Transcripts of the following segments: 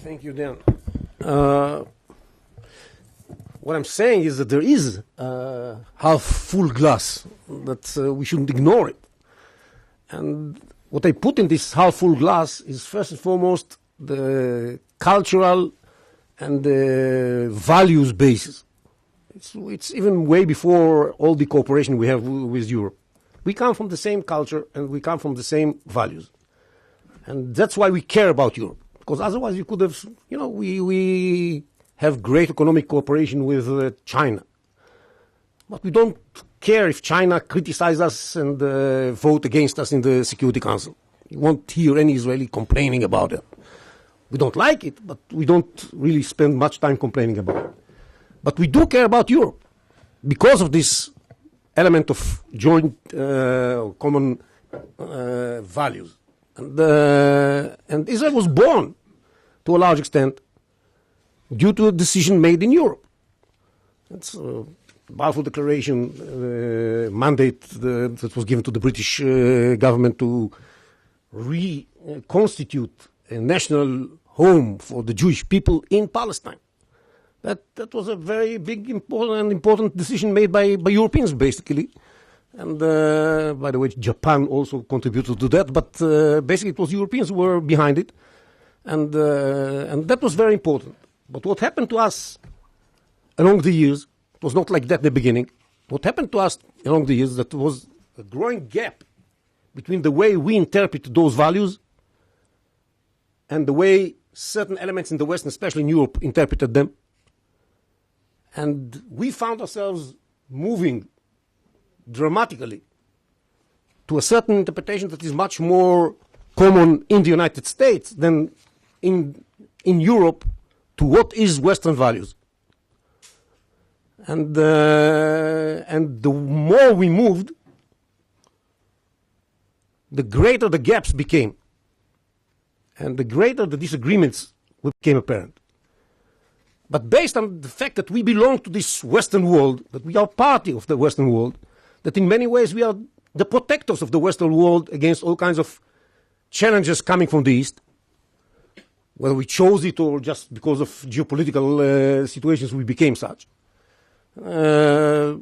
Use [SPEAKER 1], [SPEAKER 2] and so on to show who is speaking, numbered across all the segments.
[SPEAKER 1] Thank you, Dan. What I'm saying is that there is a half-full glass, that we shouldn't ignore it. And what I put in this half-full glass is first and foremost the cultural and the values basis. It's even way before all the cooperation we have with Europe. We come from the same culture and we come from the same values. And that's why we care about Europe. Because otherwise you could have, we have great economic cooperation with China. But we don't care if China criticizes us and vote against us in the Security Council. You won't hear any Israeli complaining about it. We don't like it, but we don't really spend much time complaining about it. But we do care about Europe because of this element of joint common values. And Israel was born, to a large extent, due to a decision made in Europe. It's Balfour Declaration mandate that was given to the British government to reconstitute a national home for the Jewish people in Palestine. That was a very big, important decision made by Europeans, basically. And by the way, Japan also contributed to that. But basically, it was Europeans who were behind it, and that was very important. But what happened to us along the years, it was not like that in the beginning. What happened to us along the years, that was a growing gap between the way we interpret those values and the way certain elements in the West, and especially in Europe, interpreted them. And we found ourselves moving dramatically to a certain interpretation that is much more common in the United States than in Europe to what is Western values. And the more we moved, the greater the gaps became, and the greater the disagreements became apparent. But based on the fact that we belong to this Western world, that we are part of the Western world, that in many ways we are the protectors of the Western world against all kinds of challenges coming from the East, whether we chose it or just because of geopolitical situations we became such. The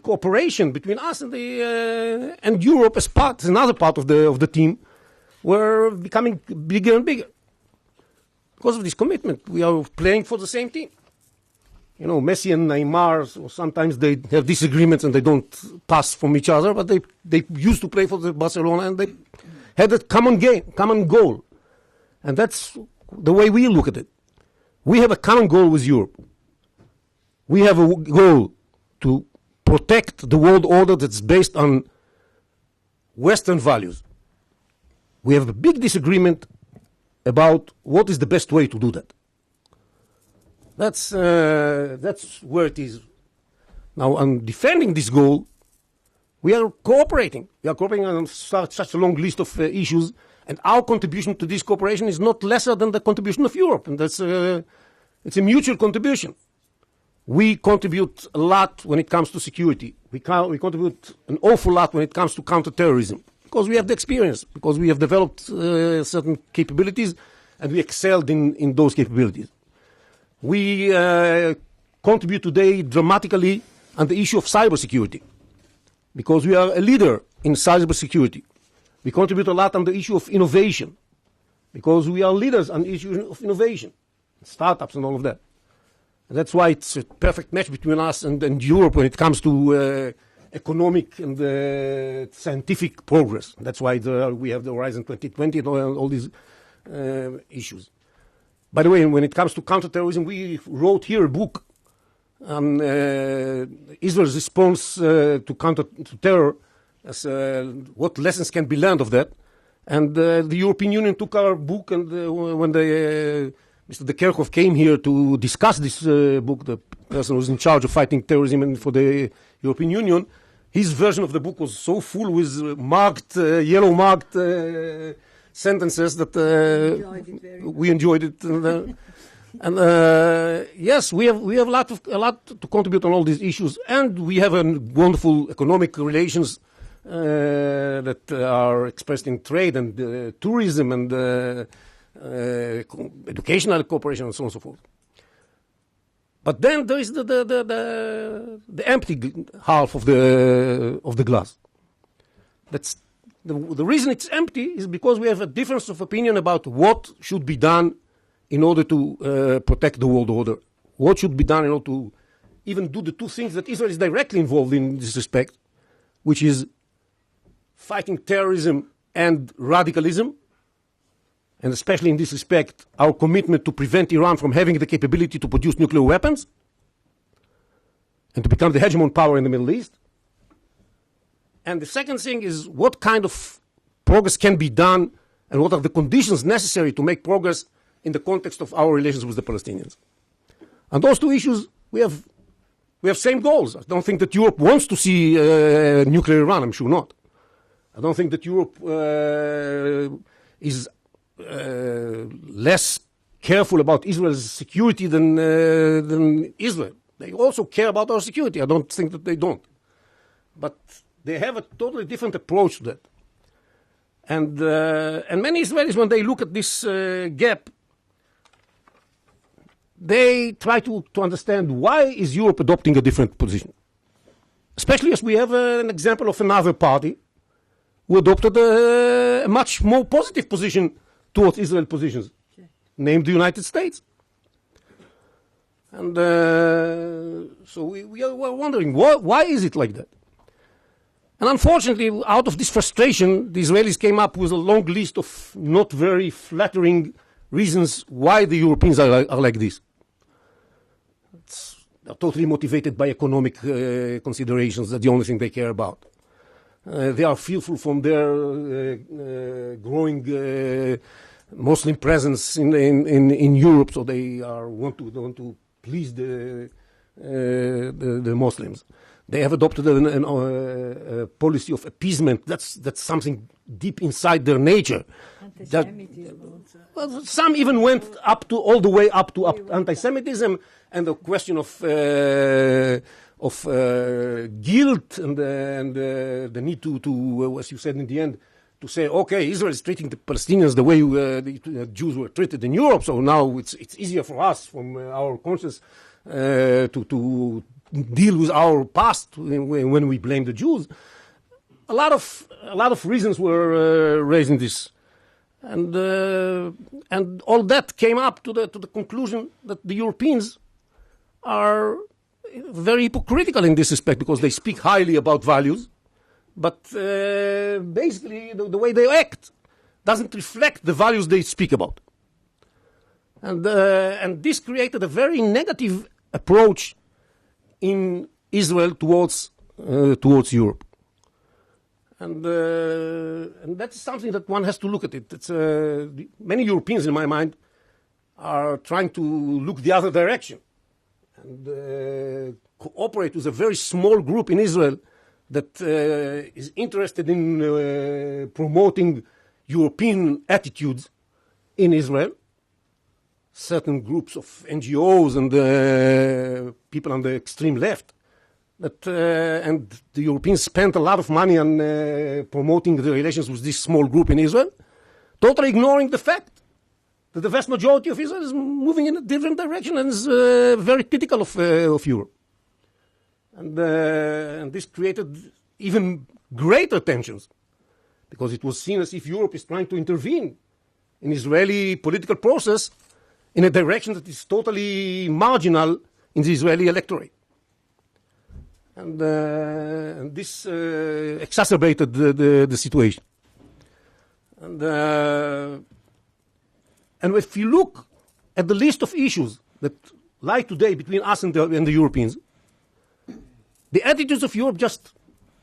[SPEAKER 1] cooperation between us and Europe as another part of the team, were becoming bigger and bigger. Because of this commitment, we are playing for the same team. Messi and Neymar, or sometimes they have disagreements and they don't pass from each other, but they used to play for the Barcelona and they had a common goal. And that's the way we look at it. We have a common goal with Europe. We have a goal to protect the world order that's based on Western values. We have a big disagreement about what is the best way to do that. That's where it is. Now, on defending this goal, we are cooperating. We are cooperating on such a long list of issues, and our contribution to this cooperation is not lesser than the contribution of Europe, and it's a mutual contribution. We contribute a lot when it comes to security. We contribute an awful lot when it comes to counterterrorism, because we have the experience, because we have developed certain capabilities, and we excelled in those capabilities. We contribute today dramatically on the issue of cybersecurity, because we are a leader in cybersecurity. We contribute a lot on the issue of innovation, because we are leaders on the issue of innovation, startups and all of that. And that's why it's a perfect match between us and Europe when it comes to economic and scientific progress. That's why we have the Horizon 2020 and all these issues. By the way, when it comes to counterterrorism, we wrote here a book on Israel's response to terror, as what lessons can be learned of that. And the European Union took our book, and when Mr. De Kerkhoff came here to discuss this book, the person who was in charge of fighting terrorism and for the European Union, his version of the book was so full with yellow-marked sentences that we enjoyed it. And yes, we have a lot to contribute on all these issues, and we have a wonderful economic relations that are expressed in trade and tourism and educational cooperation, and so on and so forth. But then there is the empty half of the glass. That's the reason it's empty is because we have a difference of opinion about what should be done in order to protect the world order. What should be done in order to even do the two things that Israel is directly involved in this respect, which is fighting terrorism and radicalism, and especially in this respect, our commitment to prevent Iran from having the capability to produce nuclear weapons and to become the hegemon power in the Middle East. And the second thing is what kind of progress can be done and what are the conditions necessary to make progress in the context of our relations with the Palestinians. And those two issues, we have same goals. I don't think that Europe wants to see nuclear Iran, I'm sure not. I don't think that Europe is less careful about Israel's security than Israel. They also care about our security. I don't think that they don't. But they have a totally different approach to that. And many Israelis, when they look at this gap, they try to understand why is Europe adopting a different position. Especially as we have an example of another party who adopted a much more positive position towards Israel positions, named the United States. And so we are wondering, why is it like that? And unfortunately, out of this frustration, the Israelis came up with a long list of not very flattering reasons why the Europeans are like this. They're totally motivated by economic considerations. That's the only thing they care about. They are fearful from their growing Muslim presence in Europe, so they want to please the Muslims. They have adopted a policy of appeasement. That's something deep inside their nature. Well, some even went all the way up to anti-Semitism and the question of guilt and the need to, as you said in the end, to say, okay, Israel is treating the Palestinians the way the Jews were treated in Europe, so now it's easier for us from our conscience to deal with our past when we blame the Jews. A lot of reasons were raised in this, and all that came up to the conclusion that the Europeans are very hypocritical in this respect because they speak highly about values, but basically the way they act doesn't reflect the values they speak about, and this created a very negative approach in Israel towards Europe, and that's something that one has to look at it. It's many Europeans, in my mind, are trying to look the other direction and cooperate with a very small group in Israel that is interested in promoting European attitudes in Israel. Certain groups of NGOs and people on the extreme left, and the Europeans spent a lot of money on promoting the relations with this small group in Israel, totally ignoring the fact that the vast majority of Israel is moving in a different direction and is very critical of Europe. And this created even greater tensions because it was seen as if Europe is trying to intervene in Israeli political process in a direction that is totally marginal in the Israeli electorate. And this exacerbated the situation. And if you look at the list of issues that lie today between us and the Europeans, the attitudes of Europe just,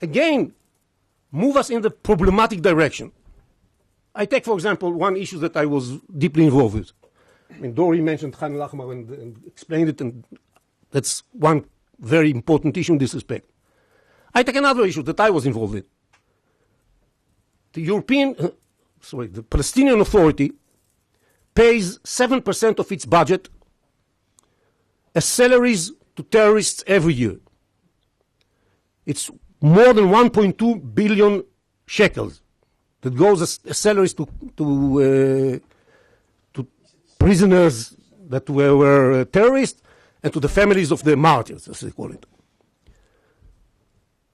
[SPEAKER 1] again, move us in the problematic direction. I take, for example, one issue that I was deeply involved with. I mean, Dori mentioned Khan al-Ahmar and explained it, and that's one very important issue in this respect. I take another issue that I was involved in. The Palestinian Authority pays 7% of its budget as salaries to terrorists every year. It's more than 1.2 billion shekels that goes as salaries to prisoners that were terrorists and to the families of the martyrs, as they call it.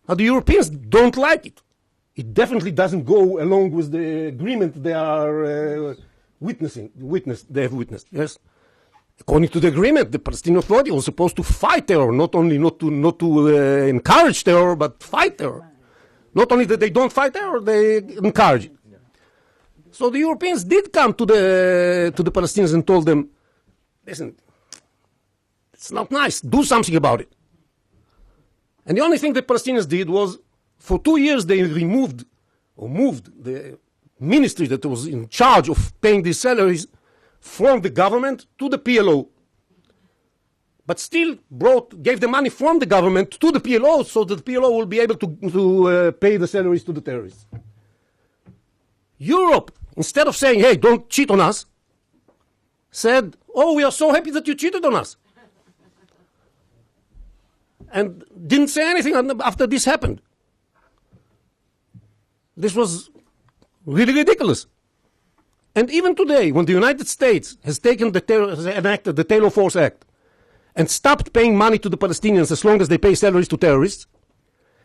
[SPEAKER 1] Now, the Europeans don't like it. It definitely doesn't go along with the agreement they are they have witnessed, yes? According to the agreement, the Palestinian Authority was supposed to fight terror, not only not to encourage terror, but fight terror. Not only that they don't fight terror, they encourage it. So the Europeans did come to the Palestinians and told them, listen, it's not nice, do something about it. And the only thing the Palestinians did was, for 2 years they moved the ministry that was in charge of paying these salaries from the government to the PLO. But still gave the money from the government to the PLO so that the PLO will be able to pay the salaries to the terrorists. Europe, instead of saying, hey, don't cheat on us, said, oh, we are so happy that you cheated on us. And didn't say anything after this happened. This was really ridiculous. And even today, when the United States has enacted the Taylor Force Act and stopped paying money to the Palestinians as long as they pay salaries to terrorists,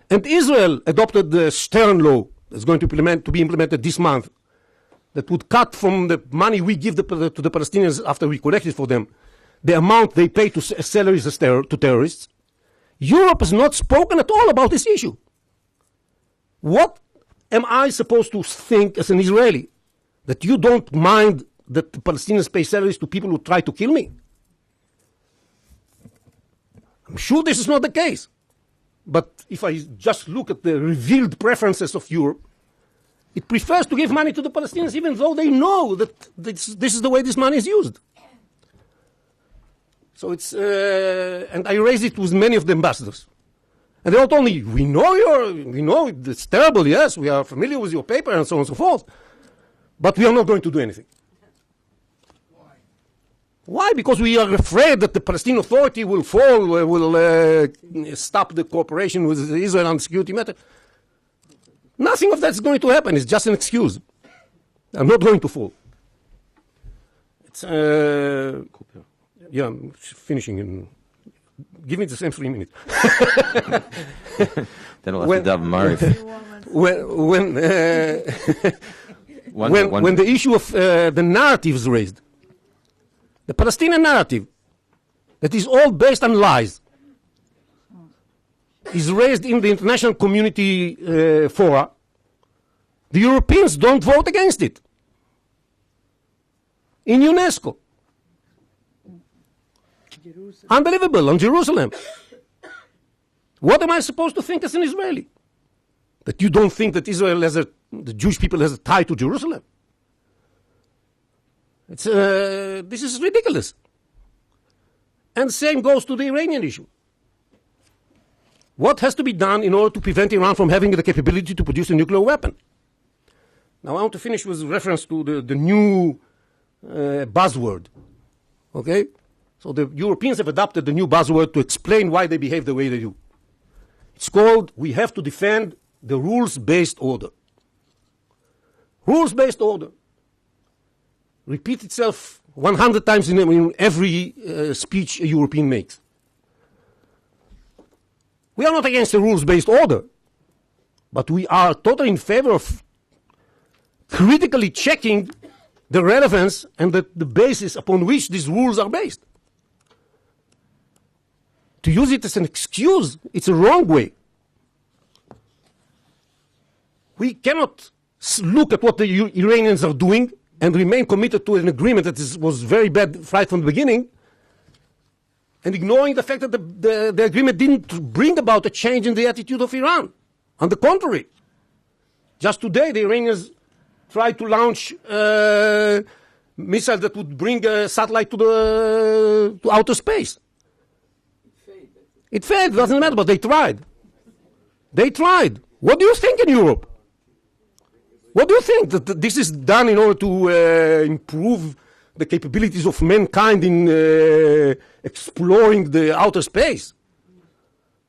[SPEAKER 1] and Israel adopted the Stern Law that's going to be implemented this month, that would cut from the money we give to the Palestinians after we collect it for them, the amount they pay to salaries to terrorists, Europe has not spoken at all about this issue. What am I supposed to think as an Israeli? That you don't mind that the Palestinians pay salaries to people who try to kill me? I'm sure this is not the case. But if I just look at the revealed preferences of Europe, it prefers to give money to the Palestinians even though they know that this is the way this money is used. So it's, and I raised it with many of the ambassadors. And they all told me, we know it's terrible, yes, we are familiar with your paper and so on and so forth, but we are not going to do anything. Why? Because we are afraid that the Palestinian Authority will fall, will stop the cooperation with Israel on security matter. Nothing of that is going to happen. It's just an excuse. I'm not going to fall. It's, yeah, I'm finishing in. Give me the same 3 minutes.
[SPEAKER 2] Then we'll have to dub Marif.
[SPEAKER 1] When the issue of the narrative is raised, the Palestinian narrative, that is all based on lies, is raised in the international community fora, the Europeans don't vote against it. In UNESCO. Unbelievable, on Jerusalem. What am I supposed to think as an Israeli? That you don't think that Israel the Jewish people has a tie to Jerusalem? This is ridiculous. And same goes to the Iranian issue. What has to be done in order to prevent Iran from having the capability to produce a nuclear weapon? Now I want to finish with reference to the new buzzword. Okay? So the Europeans have adopted the new buzzword to explain why they behave the way they do. It's called, we have to defend the rules-based order. Rules-based order. Repeat itself 100 times in every speech a European makes. We are not against the rules-based order, but we are totally in favor of critically checking the relevance and the basis upon which these rules are based. To use it as an excuse, it's a wrong way. We cannot look at what the Iranians are doing and remain committed to an agreement that was very bad right from the beginning, and ignoring the fact that the agreement didn't bring about a change in the attitude of Iran. On the contrary, just today the Iranians tried to launch missiles that would bring a satellite to outer space. It failed, doesn't matter, but they tried. They tried. What do you think in Europe? What do you think? That this is done in order to improve the capabilities of mankind in exploring the outer space?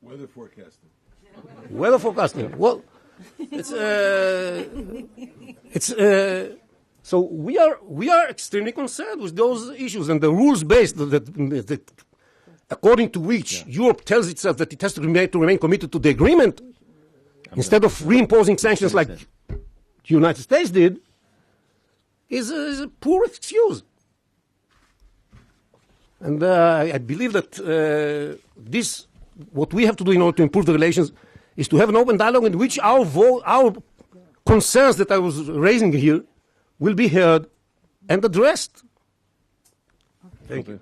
[SPEAKER 3] Weather forecasting.
[SPEAKER 1] Weather forecasting. Well, So we are extremely concerned with those issues and the rules-based that according to which Europe tells itself that it has to remain committed to the agreement instead of reimposing sanctions like the United States did, is a poor excuse. And I believe that what we have to do in order to improve the relations is to have an open dialogue in which our concerns that I was raising here will be heard and addressed. Thank you.